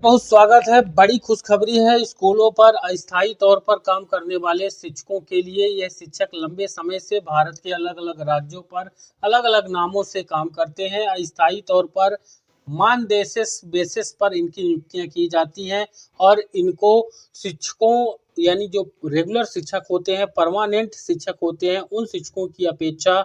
बहुत स्वागत है। बड़ी खुशखबरी है स्कूलों पर अस्थायी तौर पर काम करने वाले शिक्षकों के लिए। यह शिक्षक लंबे समय से भारत के अलग अलग राज्यों पर अलग अलग नामों से काम करते हैं। अस्थायी तौर पर मानदेय बेसिस पर इनकी नियुक्तियां की जाती हैं और इनको शिक्षकों यानी जो रेगुलर शिक्षक होते हैं, परमानेंट शिक्षक होते हैं, उन शिक्षकों की अपेक्षा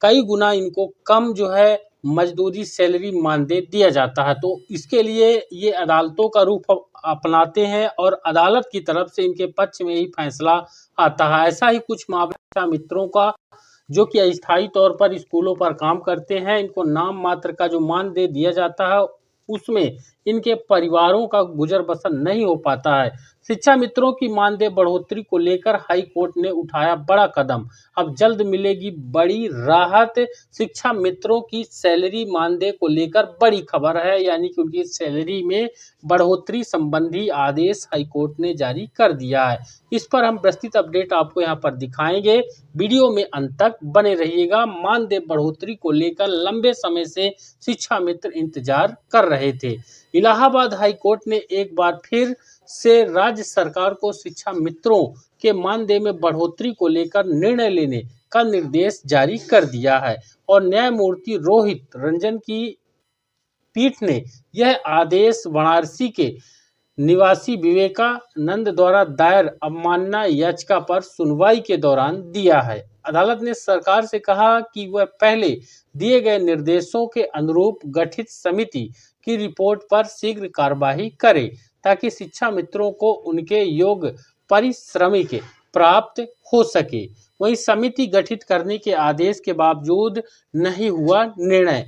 कई गुना इनको कम जो है मजदूरी सैलरी मानदेय दिया जाता है। तो इसके लिए ये अदालतों का रूप अपनाते हैं और अदालत की तरफ से इनके पक्ष में ही फैसला आता है। ऐसा ही कुछ मामला मित्रों का जो कि अस्थायी तौर पर स्कूलों पर काम करते हैं, इनको नाम मात्र का जो मानदेय दिया जाता है उसमें इनके परिवारों का गुजर बसर नहीं हो पाता है। शिक्षा मित्रों की मानदेय बढ़ोतरी को लेकर हाई कोर्ट ने उठाया बड़ा कदम। अब जल्द मिलेगी बड़ी राहत। शिक्षा मित्रों की सैलरी मानदेय को लेकर बड़ी खबर है, यानी कि उनकी सैलरी में बढ़ोतरी संबंधी आदेश हाई कोर्ट ने जारी कर दिया है। इस पर हम विस्तृत अपडेट आपको यहाँ पर दिखाएंगे। वीडियो में अंत तक बने रहिएगा। मानदेय बढ़ोतरी को लेकर लंबे समय से शिक्षा मित्र इंतजार कर रहे थे। इलाहाबाद हाई कोर्ट ने एक बार फिर से राज्य सरकार को शिक्षा मित्रों के मानदेय में बढ़ोतरी को लेकर निर्णय लेने का निर्देश जारी कर दिया है और न्यायमूर्ति रोहित रंजन की पीठ ने यह आदेश वाराणसी के निवासी विवेकानंद द्वारा दायर अवमानना याचिका पर सुनवाई के दौरान दिया है। अदालत ने सरकार से कहा कि वह पहले दिए गए निर्देशों के अनुरूप गठित समिति की रिपोर्ट पर शीघ्र कार्यवाही करे ताकि शिक्षा मित्रों को उनके योग्य पारिश्रमिक प्राप्त हो सके। वहीं समिति गठित करने के आदेश के बावजूद नहीं हुआ निर्णय।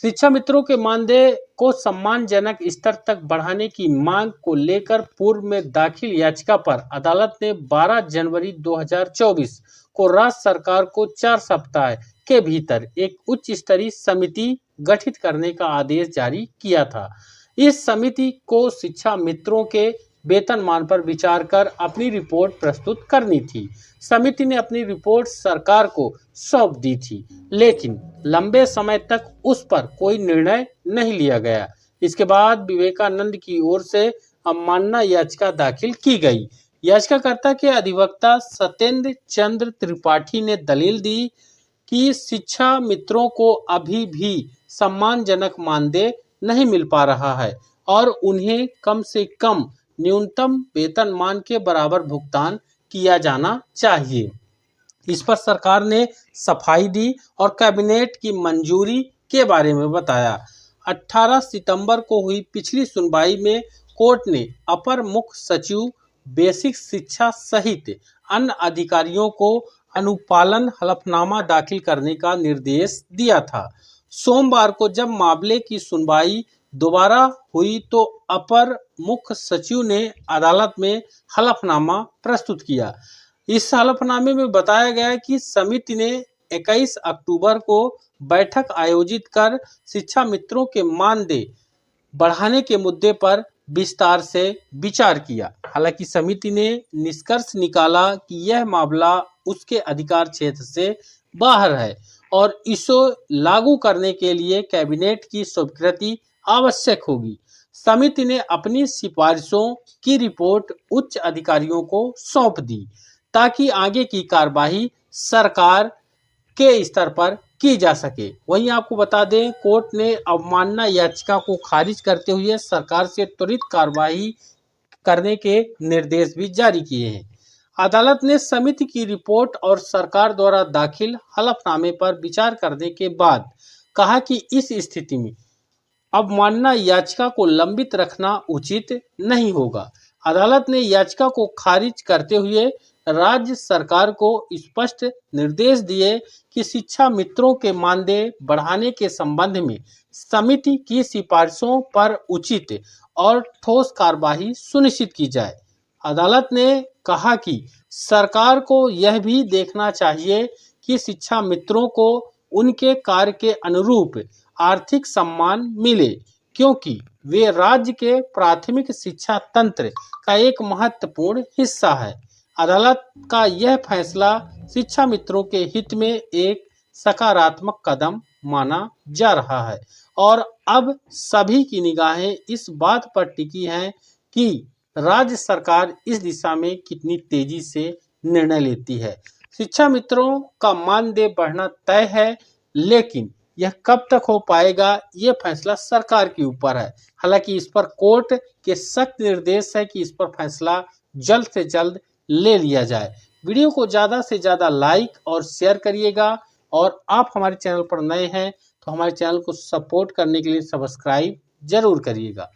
शिक्षा मित्रों के मानदेय को सम्मानजनक स्तर तक बढ़ाने की मांग को लेकर पूर्व में दाखिल याचिका पर अदालत ने 12 जनवरी 2024 को राज्य सरकार को 4 सप्ताह के भीतर एक उच्च स्तरीय समिति गठित करने का आदेश जारी किया था। इस समिति को शिक्षा मित्रों के वेतनमान पर विचार कर अपनी रिपोर्ट प्रस्तुत करनी थी। समिति ने अपनी रिपोर्ट सरकार को सौंप दी थी, लेकिन लंबे समय तक उस पर कोई निर्णय नहीं लिया गया। इसके बाद विवेकानंद की ओर से अवमानना याचिका दाखिल की गई। याचिकाकर्ता के अधिवक्ता सत्येंद्र चंद्र त्रिपाठी ने दलील दी कि शिक्षा मित्रों को अभी भी सम्मानजनक मानदेय नहीं मिल पा रहा है और उन्हें कम से कम न्यूनतम वेतनमान के बराबर भुगतान किया जाना चाहिए। इस पर सरकार ने सफाई दी और कैबिनेट की मंजूरी के बारे में बताया। 18 सितंबर को हुई पिछली सुनवाई में कोर्ट ने अपर मुख्य सचिव बेसिक शिक्षा सहित अन्य अधिकारियों को अनुपालन हलफनामा दाखिल करने का निर्देश दिया था। सोमवार को जब मामले की सुनवाई दोबारा हुई तो अपर मुख्य सचिव ने अदालत में हलफनामा प्रस्तुत किया। इस हलफनामे में बताया गया कि समिति ने 21 अक्टूबर को बैठक आयोजित कर शिक्षा मित्रों के मानदेय बढ़ाने के मुद्दे पर विस्तार से विचार किया। हालांकि समिति ने निष्कर्ष निकाला कि यह मामला उसके अधिकार क्षेत्र से बाहर है और इसे लागू करने के लिए कैबिनेट की स्वीकृति आवश्यक होगी। समिति ने अपनी सिफारिशों की रिपोर्ट उच्च अधिकारियों को सौंप दी ताकि आगे की कार्यवाही सरकार के स्तर पर की जा सके। वहीं आपको बता दें, कोर्ट ने अवमानना याचिका को खारिज करते हुए सरकार से त्वरित कार्यवाही करने के निर्देश भी जारी किए हैं। अदालत ने समिति की रिपोर्ट और सरकार द्वारा दाखिल हलफनामे पर विचार करने के बाद कहा कि इस स्थिति में अवमानना याचिका को लंबित रखना उचित नहीं होगा। अदालत ने याचिका को खारिज करते हुए राज्य सरकार को स्पष्ट निर्देश दिए कि शिक्षा मित्रों के मानदेय बढ़ाने के संबंध में समिति की सिफारिशों पर उचित और ठोस कार्यवाही सुनिश्चित की जाए। अदालत ने कहा कि सरकार को यह भी देखना चाहिए कि शिक्षा मित्रों को उनके कार्य के अनुरूप आर्थिक सम्मान मिले, क्योंकि वे राज्य के प्राथमिक शिक्षा तंत्र का एक महत्वपूर्ण हिस्सा है। अदालत का यह फैसला शिक्षा मित्रों के हित में एक सकारात्मक कदम माना जा रहा है और अब सभी की निगाहें इस बात पर टिकी हैं कि राज्य सरकार इस दिशा में कितनी तेजी से निर्णय लेती है। शिक्षा मित्रों का मानदेय बढ़ना तय है, लेकिन यह कब तक हो पाएगा ये फैसला सरकार के ऊपर है। हालांकि इस पर कोर्ट के सख्त निर्देश है कि इस पर फैसला जल्द से जल्द ले लिया जाए। वीडियो को ज़्यादा से ज़्यादा लाइक और शेयर करिएगा, और आप हमारे चैनल पर नए हैं तो हमारे चैनल को सपोर्ट करने के लिए सब्सक्राइब जरूर करिएगा।